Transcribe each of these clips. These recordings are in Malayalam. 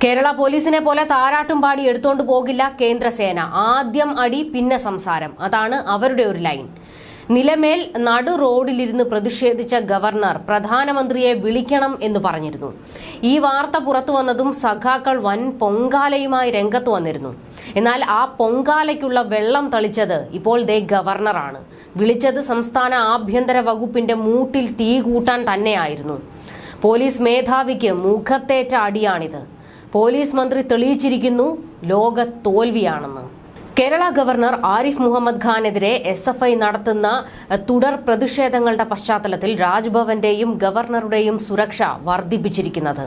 കേരള പോലീസിനെ പോലെ താരാട്ടും പാടി എടുത്തോണ്ട് പോകില്ല കേന്ദ്രസേന. ആദ്യം അടി പിന്നെ സംസാരം, അതാണ് അവരുടെ ഒരു ലൈൻ. നിലമേൽ നടു റോഡിലിരുന്ന് പ്രതിഷേധിച്ച ഗവർണർ പ്രധാനമന്ത്രിയെ വിളിക്കണം എന്ന് പറഞ്ഞിരുന്നു. ഈ വാർത്ത പുറത്തു വന്നതും സഖാക്കൾ വൻ പൊങ്കാലയുമായി രംഗത്ത് വന്നിരുന്നു. എന്നാൽ ആ പൊങ്കാലയ്ക്കുള്ള വെള്ളം തളിച്ചത് ഇപ്പോൾ ദേ ഗവർണറാണ്. വിളിച്ചത് സംസ്ഥാന ആഭ്യന്തര വകുപ്പിന്റെ മൂട്ടിൽ തീ കൂട്ടാൻ തന്നെയായിരുന്നു. പോലീസ് മേധാവിക്ക് മുഖത്തേറ്റ അടിയാണിത്. പോലീസ് മന്ത്രി തെളിയിച്ചിരിക്കുന്നു ലോക തോൽവിയാണെന്ന്. കേരള ഗവർണർ ആരിഫ് മുഹമ്മദ് ഖാനെതിരെ SFI നടത്തുന്ന തുടർ പ്രതിഷേധങ്ങളുടെ പശ്ചാത്തലത്തിൽ രാജ്ഭവന്റെയും ഗവർണറുടെയും സുരക്ഷ വർദ്ധിപ്പിച്ചിരിക്കുന്നത്.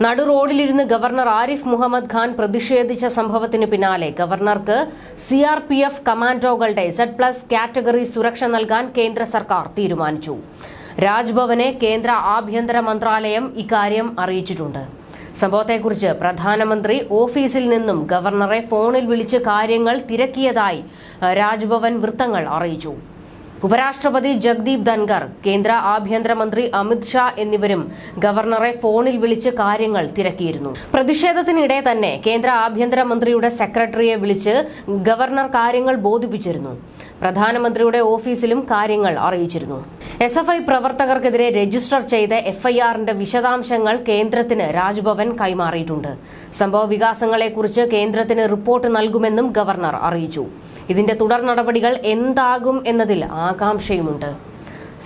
നടു റോഡിലിരുന്ന് ഗവർണർ ആരിഫ് മുഹമ്മദ് ഖാൻ പ്രതിഷേധിച്ച സംഭവത്തിന് പിന്നാലെ ഗവർണർക്ക് CRPF കമാൻഡോകളുടെ Z+ കാറ്റഗറി സുരക്ഷ നൽകാൻ കേന്ദ്ര സർക്കാർ തീരുമാനിച്ചു. രാജ്ഭവനെ കേന്ദ്ര ആഭ്യന്തര മന്ത്രാലയം ഇക്കാര്യം അറിയിച്ചിട്ടുണ്ട്. സംഭവത്തെക്കുറിച്ച് പ്രധാനമന്ത്രി ഓഫീസിൽ നിന്നും ഗവർണറെ ഫോണിൽ വിളിച്ച് കാര്യങ്ങൾ തിരക്കിയതായി രാജ്ഭവൻ വൃത്തങ്ങൾ അറിയിച്ചു. ഉപരാഷ്ട്രപതി ജഗ്ദീപ് ധൻഖർ, കേന്ദ്ര ആഭ്യന്തരമന്ത്രി അമിത് ഷാ എന്നിവരും ഗവർണറെ ഫോണിൽ വിളിച്ച് കാര്യങ്ങൾ തിരക്കിയിരുന്നു. പ്രതിഷേധത്തിനിടെ തന്നെ കേന്ദ്ര ആഭ്യന്തരമന്ത്രിയുടെ സെക്രട്ടറിയെ വിളിച്ച് ഗവർണർ കാര്യങ്ങൾ ബോധിപ്പിച്ചിരുന്നു. പ്രധാനമന്ത്രിയുടെ ഓഫീസിലും കാര്യങ്ങൾ അറിയിച്ചിരുന്നു. SFI പ്രവർത്തകർക്കെതിരെ രജിസ്റ്റർ ചെയ്ത FIRന്റെ വിശദാംശങ്ങൾ കേന്ദ്രത്തിന് രാജ്ഭവൻ കൈമാറിയിട്ടുണ്ട്. സംഭവ വികാസങ്ങളെക്കുറിച്ച് കേന്ദ്രത്തിന് റിപ്പോർട്ട് നൽകുമെന്നും ഗവർണർ അറിയിച്ചു. ഇതിന്റെ തുടർ നടപടികൾ എന്താകും എന്നതിൽ ആകാംക്ഷയുമുണ്ട്.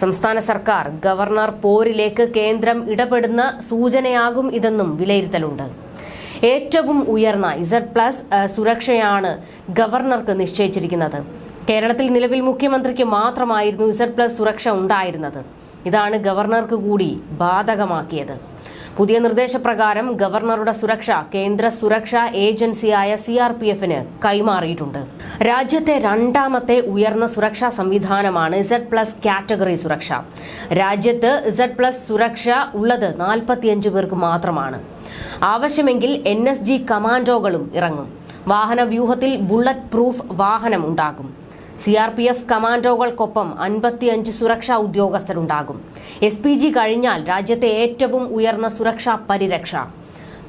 സംസ്ഥാന സർക്കാർ ഗവർണർ പോരിലേക്ക് കേന്ദ്രം ഇടപെടുന്ന സൂചനയാകും ഇതെന്നും വിലയിരുത്തലുണ്ട്. ഏറ്റവും ഉയർന്ന Z+ സുരക്ഷയാണ് ഗവർണർക്ക് നിശ്ചയിച്ചിരിക്കുന്നത്. കേരളത്തിൽ നിലവിൽ മുഖ്യമന്ത്രിക്ക് മാത്രമായിരുന്നു Z+ സുരക്ഷ ഉണ്ടായിരുന്നത്. ഇതാണ് ഗവർണർക്ക് കൂടി ബാധകമാക്കിയത്. പുതിയ നിർദ്ദേശപ്രകാരം ഗവർണറുടെ സുരക്ഷ കേന്ദ്ര സുരക്ഷാ ഏജൻസിയായ CRPFന് കൈമാറിയിട്ടുണ്ട്. രാജ്യത്തെ രണ്ടാമത്തെ ഉയർന്ന സുരക്ഷാ സംവിധാനമാണ് Z+ കാറ്റഗറി സുരക്ഷ. രാജ്യത്ത് Z+ സുരക്ഷ ഉള്ളത് 45 പേർക്ക് മാത്രമാണ്. ആവശ്യമെങ്കിൽ NSG കമാൻഡോകളും ഇറങ്ങും. വാഹന വ്യൂഹത്തിൽ ബുള്ളറ്റ് പ്രൂഫ് വാഹനം ഉണ്ടാകും. CRPF കമാൻഡോകൾക്കൊപ്പം 55 സുരക്ഷാ ഉദ്യോഗസ്ഥരുണ്ടാകും. SPG കഴിഞ്ഞാൽ രാജ്യത്തെ ഏറ്റവും ഉയർന്ന സുരക്ഷാ പരിരക്ഷ.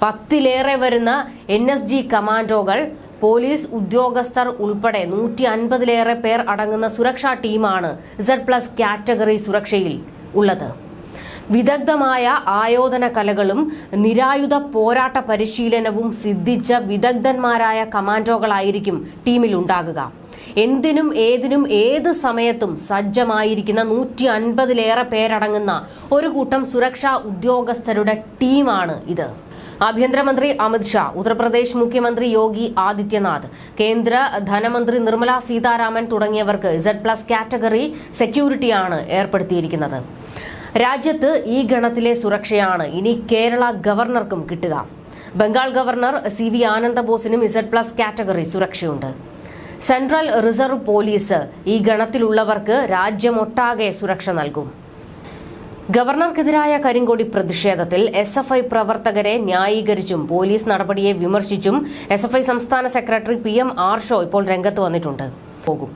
10ലേറെ വരുന്ന NSG കമാൻഡോകൾ, പോലീസ് ഉദ്യോഗസ്ഥർ ഉൾപ്പെടെ 150ലേറെ പേർ അടങ്ങുന്ന സുരക്ഷാ ടീമാണ് Z+ കാറ്റഗറി സുരക്ഷയിൽ ഉള്ളത്. വിദഗ്ധമായ ആയോധന കലകളും നിരായുധ പോരാട്ട പരിശീലനവും സിദ്ധിച്ച വിദഗ്ധന്മാരായ കമാൻഡോകളായിരിക്കും ടീമിൽ ഉണ്ടാകുക. എന്തിനും ഏതിനും ഏത് സമയത്തും സജ്ജമായിരിക്കുന്ന 150ലേറെ പേരടങ്ങുന്ന ഒരു കൂട്ടം സുരക്ഷാ ഉദ്യോഗസ്ഥരുടെ ടീമാണ് ഇത്. ആഭ്യന്തരമന്ത്രി അമിത് ഷാ, ഉത്തർപ്രദേശ് മുഖ്യമന്ത്രി യോഗി ആദിത്യനാഥ്, കേന്ദ്ര ധനമന്ത്രി നിർമ്മല സീതാരാമൻ തുടങ്ങിയവർക്ക് Z+ കാറ്റഗറി സെക്യൂരിറ്റിയാണ് ഏർപ്പെടുത്തിയിരിക്കുന്നത്. രാജ്യത്ത് ഈ ഗണത്തിലെ സുരക്ഷയാണ് ഇനി കേരള ഗവർണർക്കും കിട്ടുക. ബംഗാൾ ഗവർണർ CV ആനന്ദബോസിനും Z+ കാറ്റഗറി സുരക്ഷയുണ്ട്. സെൻട്രൽ റിസർവ് പോലീസ് ഈ ഗണത്തിലുള്ളവർക്ക് രാജ്യമൊട്ടാകെ സുരക്ഷ നൽകും. ഗവർണർക്കെതിരായ കരിങ്കൊടി പ്രതിഷേധത്തിൽ SFI പ്രവർത്തകരെ ന്യായീകരിച്ചും പോലീസ് നടപടിയെ വിമർശിച്ചും SFI സംസ്ഥാന സെക്രട്ടറി PM ആർഷോ ഇപ്പോൾ രംഗത്ത് വന്നിട്ടുണ്ട്. പോകും.